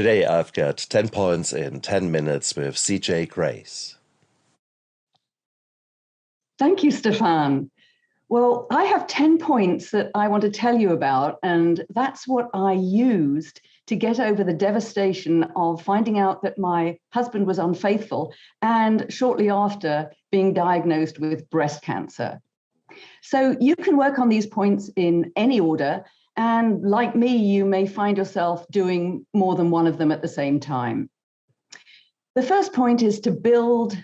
Today I've got 10 points in 10 minutes with CJ Grace. Thank you, Stefan. Well, I have 10 points that I want to tell you about, and that's what I used to get over the devastation of finding out that my husband was unfaithful and shortly after being diagnosed with breast cancer. So you can work on these points in any order, and like me, you may find yourself doing more than one of them at the same time. The first point is to build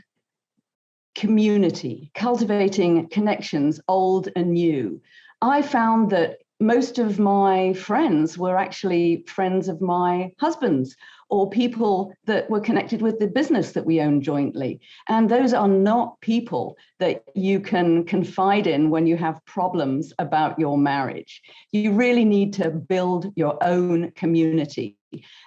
community, cultivating connections, old and new. I found that most of my friends were actually friends of my husband's or people that were connected with the business that we own jointly. And those are not people that you can confide in when you have problems about your marriage. You really need to build your own community.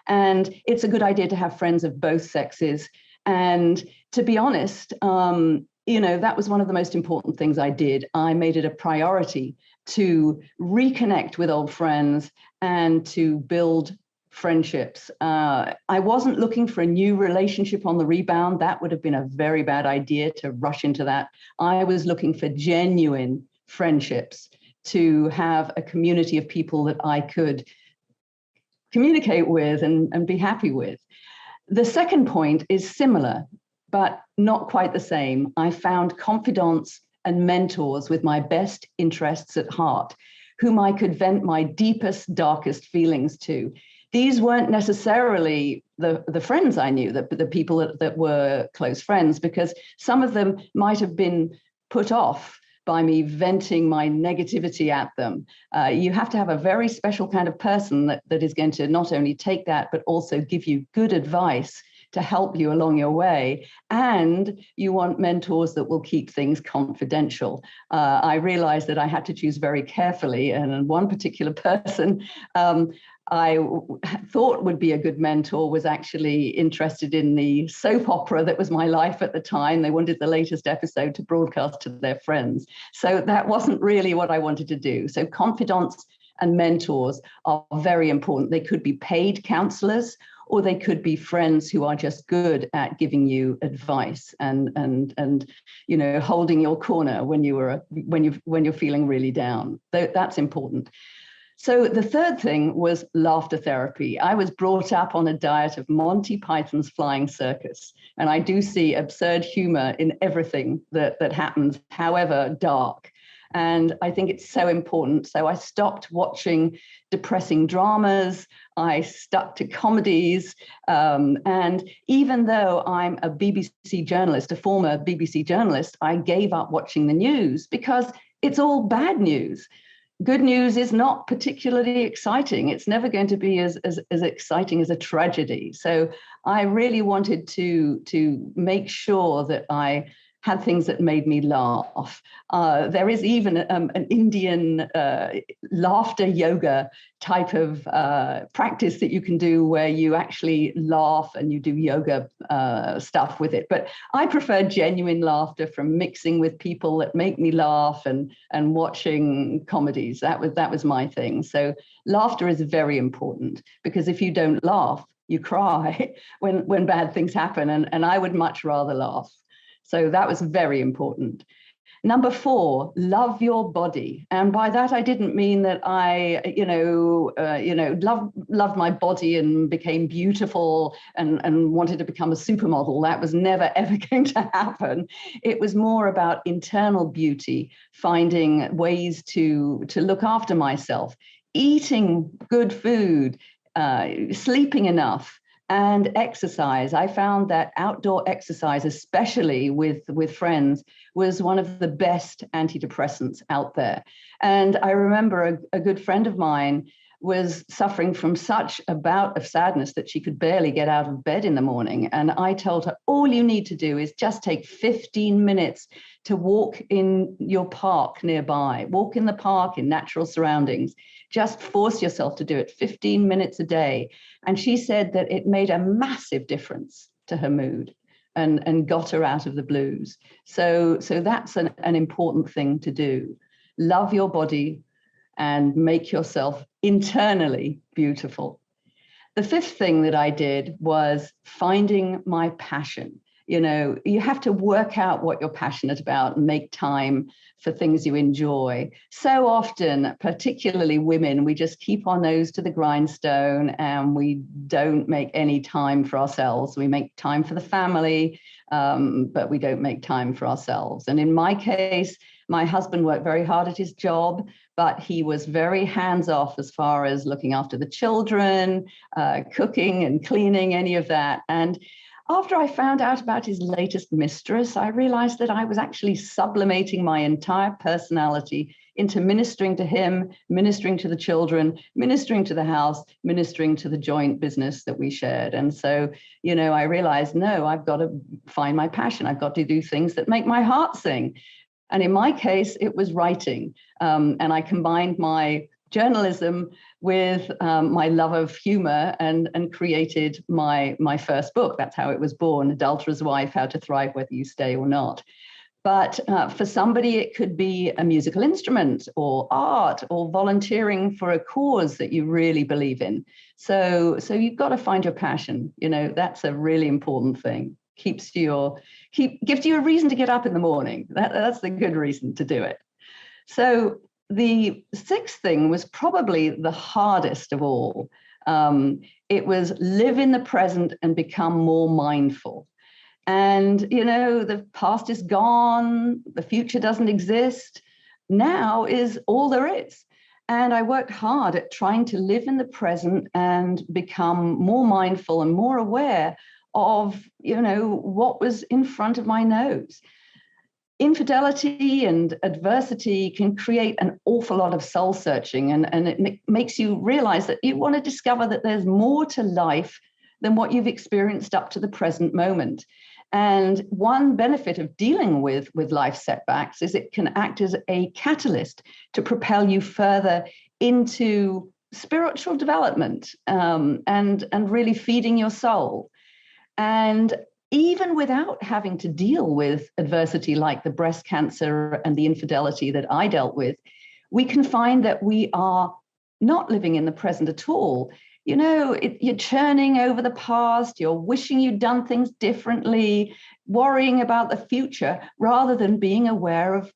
And it's a good idea to have friends of both sexes. And to be honest, that was one of the most important things I did. I made it a priority to reconnect with old friends and to build friendships. I wasn't looking for a new relationship on the rebound. That would have been a very bad idea to rush into that. I was looking for genuine friendships, to have a community of people that I could communicate with and be happy with. The second point is similar, but not quite the same. I found confidants and mentors with my best interests at heart, whom I could vent my deepest, darkest feelings to. These weren't necessarily the friends I knew, the people that were close friends, because some of them might have been put off by me venting my negativity at them. You have to have a very special kind of person that is going to not only take that, but also give you good advice to help you along your way. And you want mentors that will keep things confidential. I realized that I had to choose very carefully. And one particular person I thought would be a good mentor was actually interested in the soap opera that was my life at the time. They wanted the latest episode to broadcast to their friends. So that wasn't really what I wanted to do. So confidants and mentors are very important. They could be paid counselors, or they could be friends who are just good at giving you advice and holding your corner when you're feeling really down. That's important. So the third thing was laughter therapy. I was brought up on a diet of Monty Python's Flying Circus, and I do see absurd humor in everything that happens, however dark. And I think it's so important. So I stopped watching depressing dramas. I stuck to comedies. And even though I'm a BBC journalist, a former BBC journalist, I gave up watching the news because it's all bad news. Good news is not particularly exciting. It's never going to be as exciting as a tragedy. So I really wanted to make sure that I had things that made me laugh. There is even an Indian laughter yoga type of practice that you can do where you actually laugh and you do yoga stuff with it. But I prefer genuine laughter from mixing with people that make me laugh and watching comedies. That was my thing. So laughter is very important, because if you don't laugh, you cry when bad things happen. And I would much rather laugh. So that was very important. Number 4, love your body. And by that, I didn't mean that I, loved my body and became beautiful and wanted to become a supermodel. That was never, ever going to happen. It was more about internal beauty, finding ways to look after myself, eating good food, sleeping enough, and exercise. I found that outdoor exercise, especially with friends, was one of the best antidepressants out there. And I remember a good friend of mine was suffering from such a bout of sadness that she could barely get out of bed in the morning. And I told her, all you need to do is just take 15 minutes to walk in your park nearby, walk in the park in natural surroundings. Just force yourself to do it 15 minutes a day. And she said that it made a massive difference to her mood and got her out of the blues. So that's an important thing to do. Love your body and make yourself internally beautiful. The fifth thing that I did was finding my passion. You have to work out what you're passionate about and make time for things you enjoy. So often, particularly women, we just keep our nose to the grindstone and we don't make any time for ourselves. We make time for the family, but we don't make time for ourselves. And in my case, my husband worked very hard at his job, but he was very hands-off as far as looking after the children, cooking and cleaning, any of that. And after I found out about his latest mistress, I realized that I was actually sublimating my entire personality into ministering to him, ministering to the children, ministering to the house, ministering to the joint business that we shared. And so, I realized, no, I've got to find my passion. I've got to do things that make my heart sing. And in my case, it was writing. And I combined my journalism with my love of humor and created my first book. That's how it was born, Adulterer's Wife, How to Thrive Whether You Stay or Not. But for somebody, it could be a musical instrument or art or volunteering for a cause that you really believe in. So you've got to find your passion. That's a really important thing. Gives you a reason to get up in the morning. That's the good reason to do it. So the sixth thing was probably the hardest of all. It was live in the present and become more mindful. And, the past is gone. The future doesn't exist. Now is all there is. And I worked hard at trying to live in the present and become more mindful and more aware of, what was in front of my nose. Infidelity and adversity can create an awful lot of soul searching, and it makes you realize that you want to discover that there's more to life than what you've experienced up to the present moment. And one benefit of dealing with life setbacks is it can act as a catalyst to propel you further into spiritual development, and really feeding your soul. And even without having to deal with adversity like the breast cancer and the infidelity that I dealt with, we can find that we are not living in the present at all. You're churning over the past, you're wishing you'd done things differently, worrying about the future rather than being aware of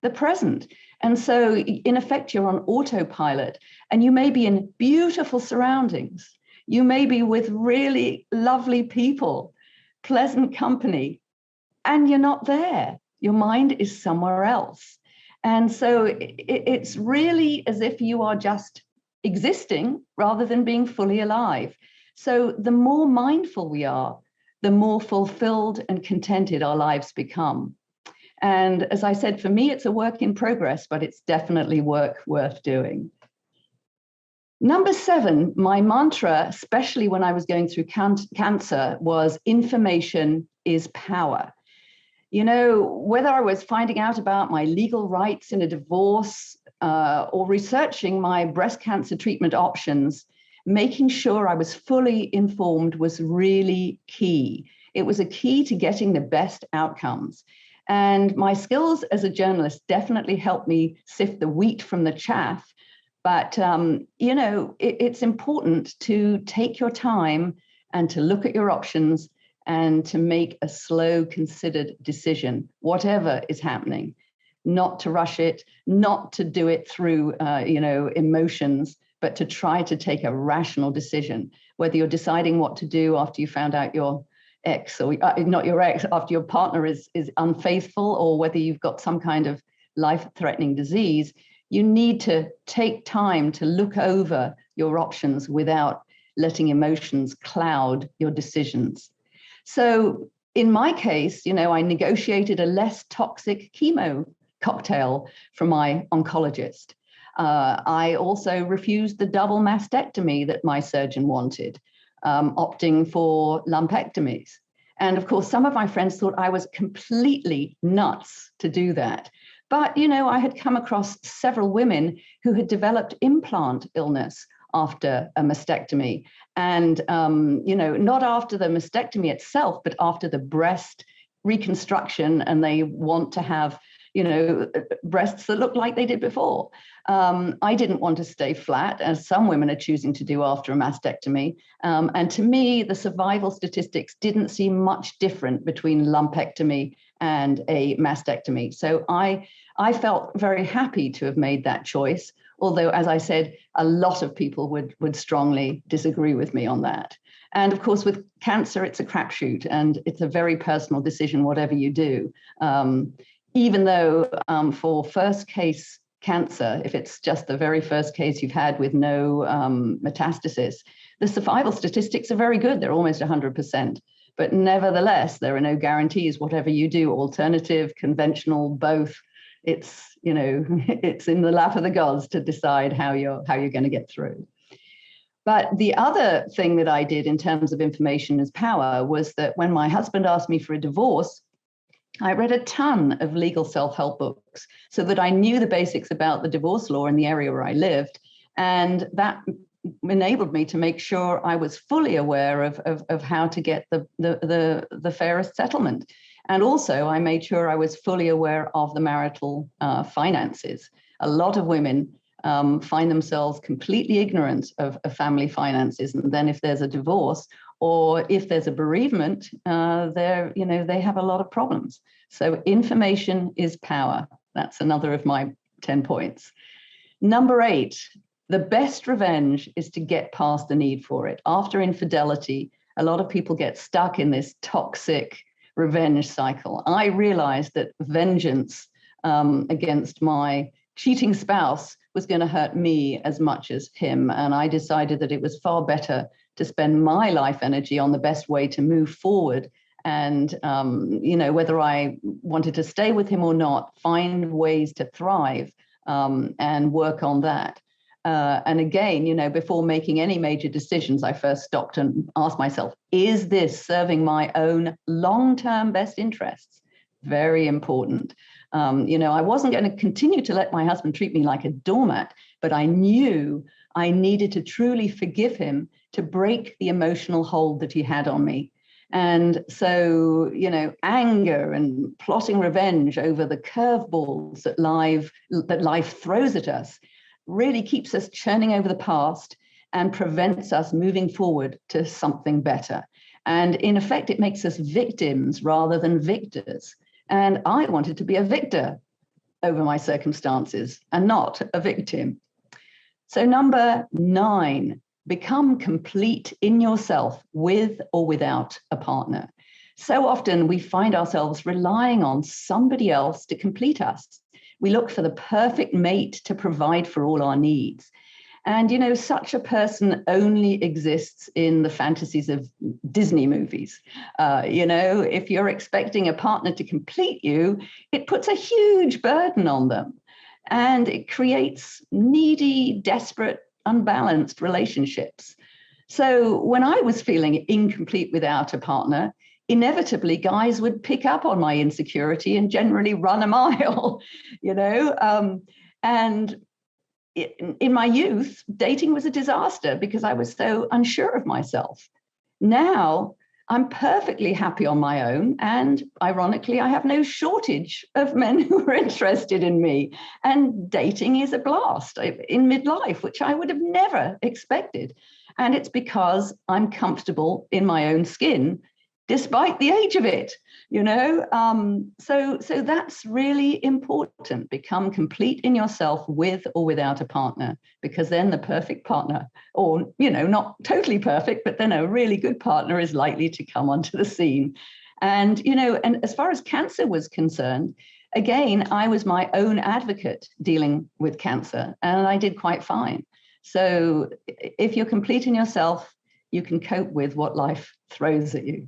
the present. And so, in effect, you're on autopilot, and you may be in beautiful surroundings. You may be with really lovely people, pleasant company, and you're not there. Your mind is somewhere else. And so it's really as if you are just existing rather than being fully alive. So the more mindful we are, the more fulfilled and contented our lives become. And as I said, for me, it's a work in progress, but it's definitely work worth doing. Number 7, my mantra, especially when I was going through cancer, was information is power. Whether I was finding out about my legal rights in a divorce or researching my breast cancer treatment options, making sure I was fully informed was really key. It was a key to getting the best outcomes. And my skills as a journalist definitely helped me sift the wheat from the chaff. But, it's important to take your time and to look at your options and to make a slow, considered decision, whatever is happening, not to rush it, not to do it through, emotions, but to try to take a rational decision, whether you're deciding what to do after you found out your ex, or not your ex, after your partner is unfaithful, or whether you've got some kind of life-threatening disease. You need to take time to look over your options without letting emotions cloud your decisions. So in my case, I negotiated a less toxic chemo cocktail from my oncologist. I also refused the double mastectomy that my surgeon wanted, opting for lumpectomies. And of course, some of my friends thought I was completely nuts to do that. But, I had come across several women who had developed implant illness after a mastectomy. And, not after the mastectomy itself, but after the breast reconstruction. And they want to have, breasts that look like they did before. I didn't want to stay flat, as some women are choosing to do after a mastectomy. And to me, the survival statistics didn't seem much different between lumpectomy and a mastectomy. So I felt very happy to have made that choice, although, as I said, a lot of people would strongly disagree with me on that. And of course, with cancer, it's a crapshoot, and it's a very personal decision, whatever you do. Even though for first case cancer, if it's just the very first case you've had with no metastasis, the survival statistics are very good. They're almost 100%. But nevertheless, there are no guarantees. Whatever you do, alternative, conventional, both, it's it's in the lap of the gods to decide how you're going to get through. But the other thing that I did in terms of information as power was that when my husband asked me for a divorce, I read a ton of legal self-help books so that I knew the basics about the divorce law in the area where I lived. And that enabled me to make sure I was fully aware of how to get the fairest settlement. And also I made sure I was fully aware of the marital finances. A lot of women find themselves completely ignorant of family finances. And then if there's a divorce or if there's a bereavement, they have a lot of problems. So information is power. That's another of my 10 points. Number 8, the best revenge is to get past the need for it. After infidelity, a lot of people get stuck in this toxic revenge cycle. I realized that vengeance against my cheating spouse was going to hurt me as much as him. And I decided that it was far better to spend my life energy on the best way to move forward. And, whether I wanted to stay with him or not, find ways to thrive and work on that. And again, before making any major decisions, I first stopped and asked myself, is this serving my own long-term best interests? Very important. I wasn't going to continue to let my husband treat me like a doormat, but I knew I needed to truly forgive him to break the emotional hold that he had on me. And so, anger and plotting revenge over the curveballs that life throws at us really keeps us churning over the past and prevents us moving forward to something better. And in effect, it makes us victims rather than victors. And I wanted to be a victor over my circumstances and not a victim. So number 9, become complete in yourself with or without a partner. So often we find ourselves relying on somebody else to complete us. We look for the perfect mate to provide for all our needs. And, such a person only exists in the fantasies of Disney movies. If you're expecting a partner to complete you, it puts a huge burden on them. And it creates needy, desperate, unbalanced relationships. So when I was feeling incomplete without a partner, inevitably guys would pick up on my insecurity and generally run a mile, and in my youth, dating was a disaster because I was so unsure of myself. Now I'm perfectly happy on my own. And ironically, I have no shortage of men who are interested in me. And dating is a blast in midlife, which I would have never expected. And it's because I'm comfortable in my own skin, despite the age of it, So that's really important. Become complete in yourself with or without a partner, because then the perfect partner, or, not totally perfect, but then a really good partner is likely to come onto the scene. And, and as far as cancer was concerned, again, I was my own advocate dealing with cancer, and I did quite fine. So if you're complete in yourself, you can cope with what life throws at you.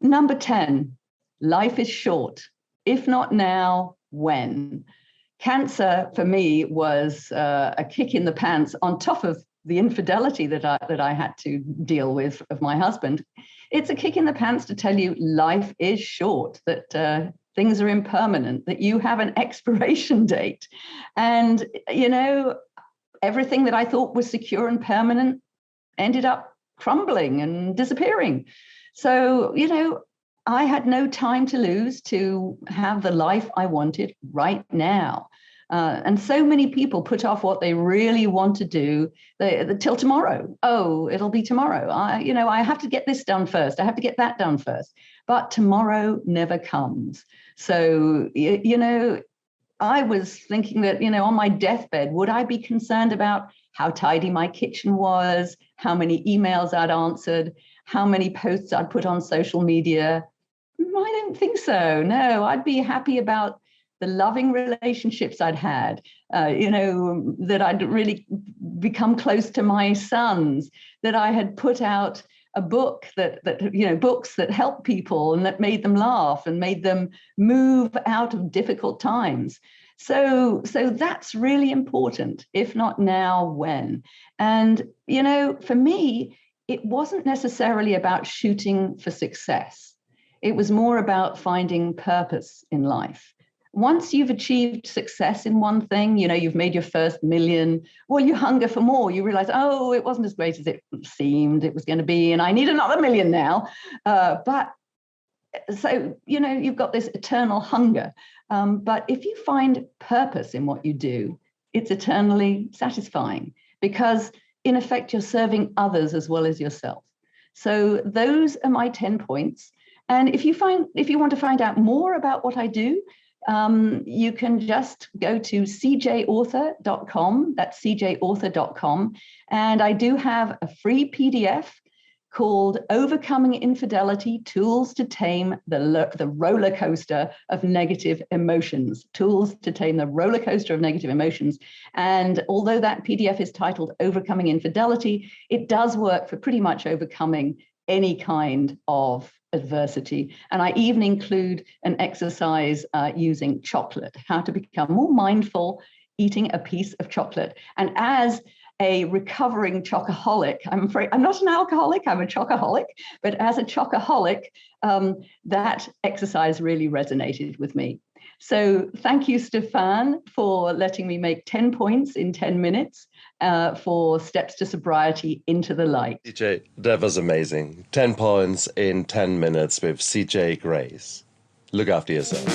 Number 10, life is short. If not now, when? Cancer for me was a kick in the pants on top of the infidelity that I had to deal with of my husband. It's a kick in the pants to tell you life is short, that things are impermanent, that you have an expiration date. And, everything that I thought was secure and permanent ended up crumbling and disappearing. So, I had no time to lose to have the life I wanted right now. And so many people put off what they really want to do till tomorrow. Oh, it'll be tomorrow. I have to get this done first. I have to get that done first. But tomorrow never comes. So, I was thinking that, on my deathbed, would I be concerned about how tidy my kitchen was, how many emails I'd answered, how many posts I'd put on social media? I don't think so. No, I'd be happy about the loving relationships I'd had, that I'd really become close to my sons, that I had put out a book books that help people and that made them laugh and made them move out of difficult times. So that's really important. If not now, when? And, for me, it wasn't necessarily about shooting for success. It was more about finding purpose in life. Once you've achieved success in one thing, you've made your first million, well, you hunger for more. You realize, oh, it wasn't as great as it seemed it was going to be, and I need another million now. You've got this eternal hunger. But if you find purpose in what you do, it's eternally satisfying because, in effect, you're serving others as well as yourself. So those are my 10 points. And if you want to find out more about what I do, you can just go to cjauthor.com. That's cjauthor.com. And I do have a free PDF called Overcoming Infidelity, Tools to Tame the Roller Coaster of Negative Emotions. Tools to Tame the Roller Coaster of Negative Emotions. And although that PDF is titled Overcoming Infidelity, it does work for pretty much overcoming any kind of adversity. And I even include an exercise using chocolate, how to become more mindful eating a piece of chocolate. And as a recovering chocoholic, I'm afraid I'm not an alcoholic, I'm a chocoholic, but as a chocoholic, that exercise really resonated with me. So thank you, Stefan, for letting me make 10 points in 10 minutes for Steps to Sobriety into the Light. CJ, that was amazing. 10 points in 10 minutes with CJ Grace. Look after yourself.